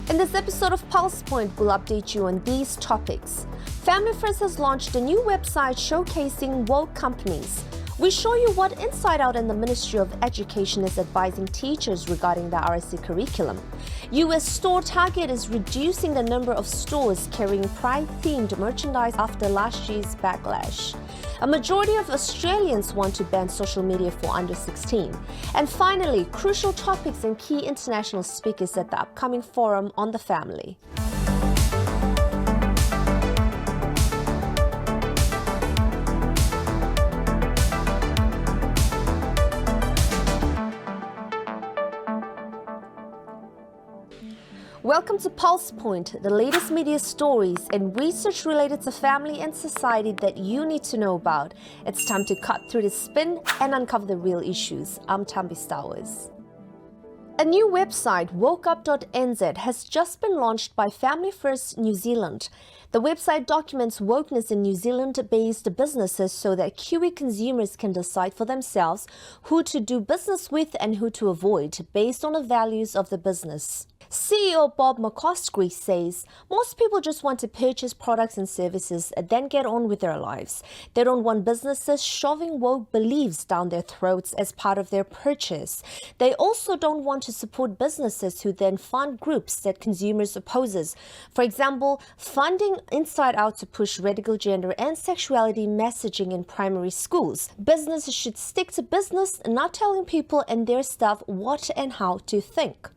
In this episode of PulsePoint, we'll update you on these topics. Family First has launched a new website showcasing woke companies. We show you what InsideOut and the Ministry of Education is advising teachers regarding the RSE curriculum. US store Target is reducing the number of stores carrying Pride-themed merchandise after last year's backlash. A majority of Australians want to ban social media for under 16. And finally, crucial topics and key international speakers at the upcoming Forum on the Family. Welcome to PulsePoint, the latest media stories and research related to family and society that you need to know about. It's time to cut through the spin and uncover the real issues. I'm Tambi Stowers. A new website, wokeup.nz, has just been launched by Family First New Zealand. The website documents wokeness in New Zealand-based businesses so that Kiwi consumers can decide for themselves who to do business with and who to avoid based on the values of the business. CEO Bob McCoskrie says most people just want to purchase products and services and then get on with their lives. They don't want businesses shoving woke beliefs down their throats as part of their purchase. They also don't want to support businesses who then fund groups that consumers opposes. For example, funding InsideOut to push radical gender and sexuality messaging in primary schools. Businesses should stick to business, not telling people and their staff what and how to think.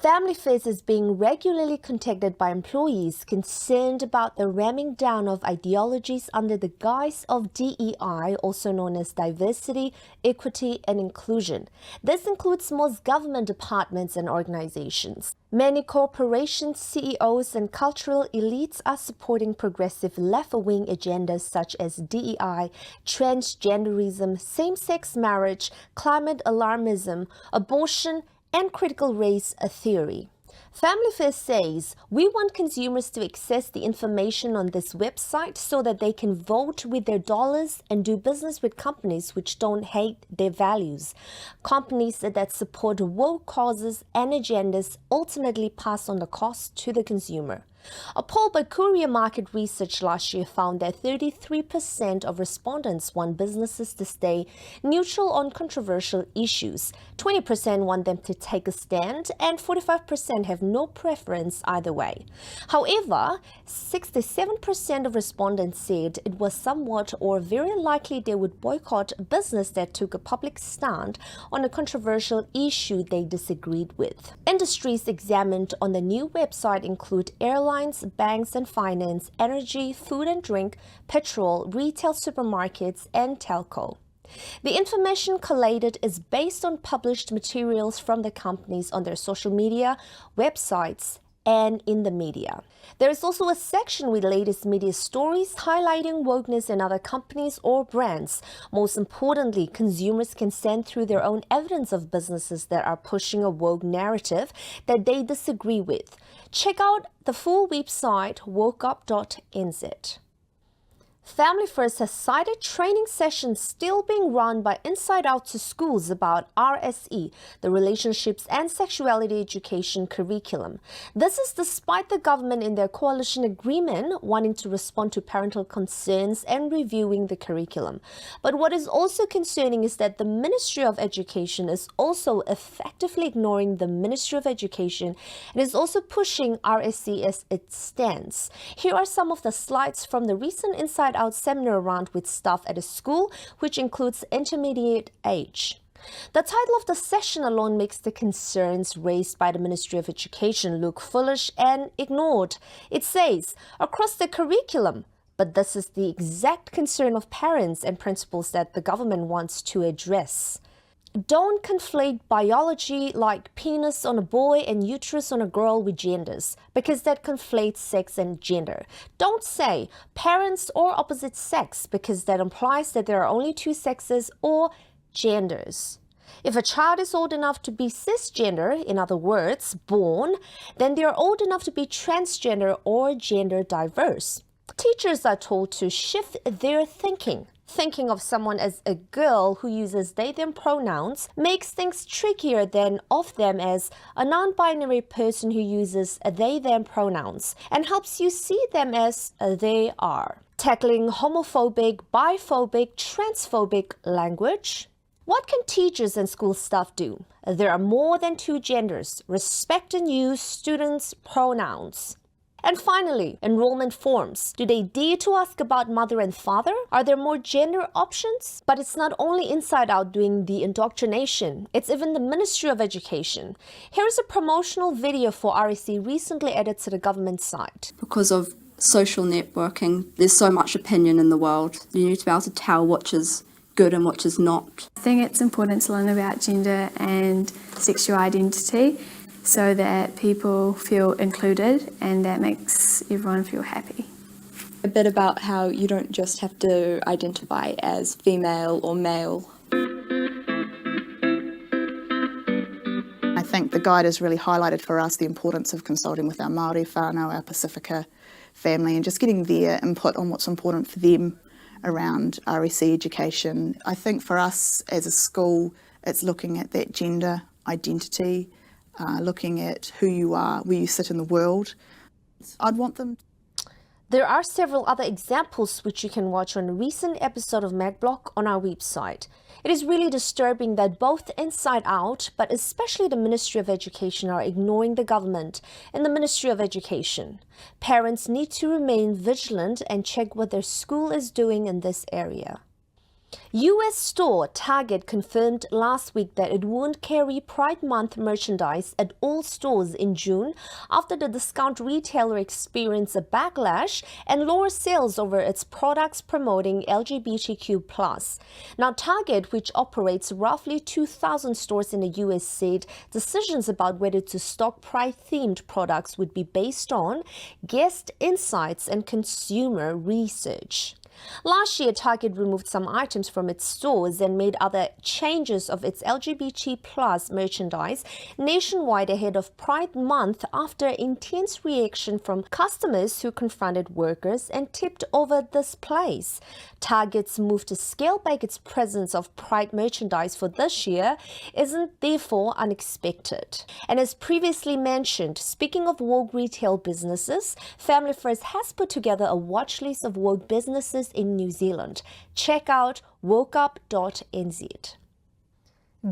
Family First is being regularly contacted by employees concerned about the ramming down of ideologies under the guise of DEI, also known as diversity, equity, and inclusion. This includes most government departments and organizations. Many corporations, CEOs, and cultural elites are supporting progressive left-wing agendas such as DEI, transgenderism, same-sex marriage, climate alarmism, abortion, and critical race theory. Family First says, we want consumers to access the information on this website so that they can vote with their dollars and do business with companies which don't hate their values. Companies that support woke causes and agendas ultimately pass on the cost to the consumer. A poll by Courier Market Research last year found that 33% of respondents want businesses to stay neutral on controversial issues, 20% want them to take a stand, and 45% have no preference either way. However, 67% of respondents said it was somewhat or very likely they would boycott a business that took a public stand on a controversial issue they disagreed with. Industries examined on the new website include airlines, banks and finance, energy, food and drink, petrol, retail supermarkets, and telco. The information collated is based on published materials from the companies on their social media, websites, and in the media. There is also a section with latest media stories highlighting wokeness in other companies or brands. Most importantly, consumers can send through their own evidence of businesses that are pushing a woke narrative that they disagree with. Check out the full website, wokeup.nz. Family First has cited training sessions still being run by InsideOut to schools about RSE, the Relationships and Sexuality Education curriculum. This is despite the government in their coalition agreement wanting to respond to parental concerns and reviewing the curriculum. But what is also concerning is that the Ministry of Education is also effectively ignoring the Ministry of Education and is also pushing RSE as it stands. Here are some of the slides from the recent InsideOut seminar round with staff at a school, which includes intermediate age. The title of the session alone makes the concerns raised by the Ministry of Education look foolish and ignored. It says, across the curriculum, but this is the exact concern of parents and principals that the government wants to address. Don't conflate biology like penis on a boy and uterus on a girl with genders, because that conflates sex and gender. Don't say parents or opposite sex, because that implies that there are only two sexes or genders. If a child is old enough to be cisgender, in other words, born, then they are old enough to be transgender or gender diverse. Teachers are told to shift their thinking. Thinking of someone as a girl who uses they/them pronouns makes things trickier than of them as a non-binary person who uses they/them pronouns and helps you see them as they are. Tackling homophobic, biphobic, transphobic language. What can teachers and school staff do? There are more than two genders. Respect and use students' pronouns. And finally, enrollment forms. Do they dare to ask about mother and father? Are there more gender options? But it's not only InsideOut doing the indoctrination, it's even the Ministry of Education. Here's a promotional video for REC recently added to the government site. Because of social networking, there's so much opinion in the world. You need to be able to tell which is good and which is not. I think it's important to learn about gender and sexual identity so that people feel included and that makes everyone feel happy. A bit about how you don't just have to identify as female or male. I think the guide has really highlighted for us the importance of consulting with our Māori whānau, our Pacifica family, and just getting their input on what's important for them around REC education. I think for us as a school, it's looking at that gender identity, looking at who you are, where you sit in the world. I'd want them. There are several other examples which you can watch on a recent episode of MacBlock on our website. It is really disturbing that both InsideOut, but especially the Ministry of Education, are ignoring the government and the Ministry of Education. Parents need to remain vigilant and check what their school is doing in this area. US store Target confirmed last week that it won't carry Pride Month merchandise at all stores in June after the discount retailer experienced a backlash and lower sales over its products promoting LGBTQ+. Now, Target, which operates roughly 2,000 stores in the US, said decisions about whether to stock Pride-themed products would be based on guest insights and consumer research. Last year, Target removed some items from its stores and made other changes of its LGBT+ merchandise nationwide ahead of Pride Month after intense reaction from customers who confronted workers and tipped over displays. Target's move to scale back its presence of Pride merchandise for this year isn't therefore unexpected. And as previously mentioned, speaking of woke retail businesses, Family First has put together a watch list of woke businesses in New Zealand. Check out wokeup.nz.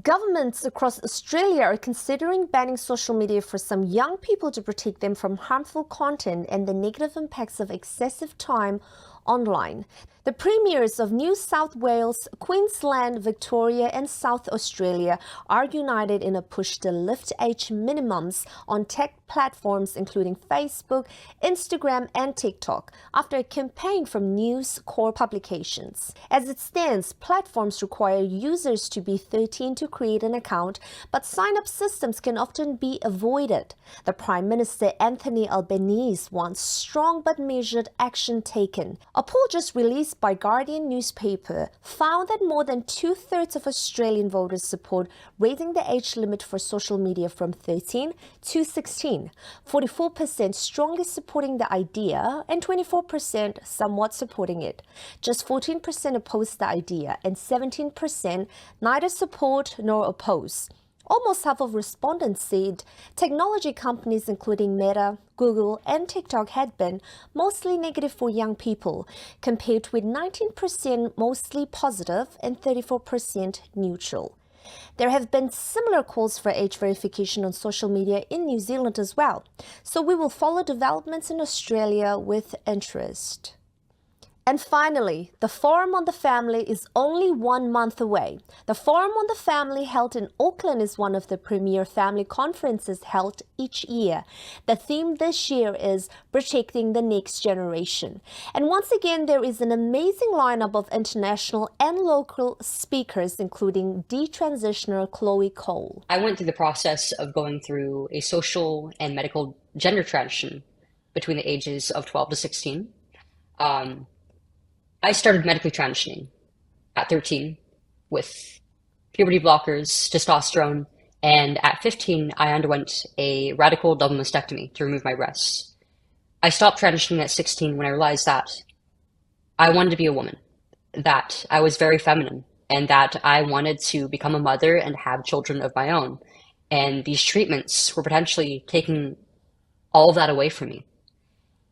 Governments across Australia are considering banning social media for some young people to protect them from harmful content and the negative impacts of excessive time online. The premiers of New South Wales, Queensland, Victoria and South Australia are united in a push to lift age minimums on tech platforms including Facebook, Instagram and TikTok after a campaign from News Corp publications. As it stands, platforms require users to be 13 to create an account, but sign-up systems can often be avoided. The Prime Minister Anthony Albanese wants strong but measured action taken. A poll just released by Guardian newspaper found that more than 2/3 of Australian voters support raising the age limit for social media from 13 to 16. 44% strongly supporting the idea and 24% somewhat supporting it. Just 14% oppose the idea and 17% neither support nor oppose. Almost half of respondents said technology companies including Meta, Google and TikTok had been mostly negative for young people, compared with 19% mostly positive and 34% neutral. There have been similar calls for age verification on social media in New Zealand as well, so we will follow developments in Australia with interest. And finally, the Forum on the Family is only 1 month away. The Forum on the Family held in Auckland is one of the premier family conferences held each year. The theme this year is Protecting the Next Generation. And once again, there is an amazing lineup of international and local speakers, including detransitioner Chloe Cole. I went through the process of going through a social and medical gender transition between the ages of 12 to 16. I started medically transitioning at 13 with puberty blockers, testosterone, and at 15, I underwent a radical double mastectomy to remove my breasts. I stopped transitioning at 16 when I realized that I wanted to be a woman. that I was very feminine and that I wanted to become a mother and have children of my own. And these treatments were potentially taking all of that away from me.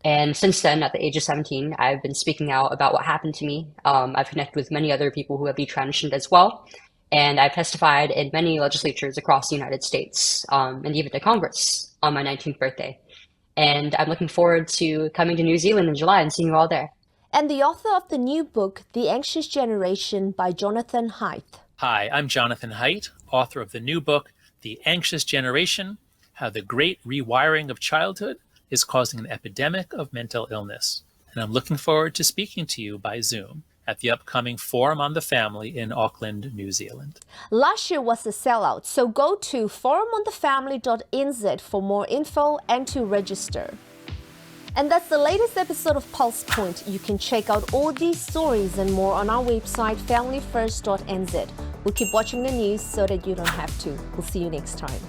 And since then, at the age of 17, I've been speaking out about what happened to me. I've connected with many other people who have detransitioned as well. And I've testified in many legislatures across the United States, and even to Congress on my 19th birthday. And I'm looking forward to coming to New Zealand in July and seeing you all there. And the author of the new book, The Anxious Generation by Jonathan Haidt. Hi, I'm Jonathan Haidt, author of the new book, The Anxious Generation, How the Great Rewiring of Childhood is Causing an Epidemic of Mental Illness. And I'm looking forward to speaking to you by Zoom at the upcoming Forum on the Family in Auckland, New Zealand. Last year was a sellout, so go to forumonthefamily.nz for more info and to register. And that's the latest episode of PulsePoint. You can check out all these stories and more on our website, familyfirst.nz. We'll keep watching the news so that you don't have to. We'll see you next time.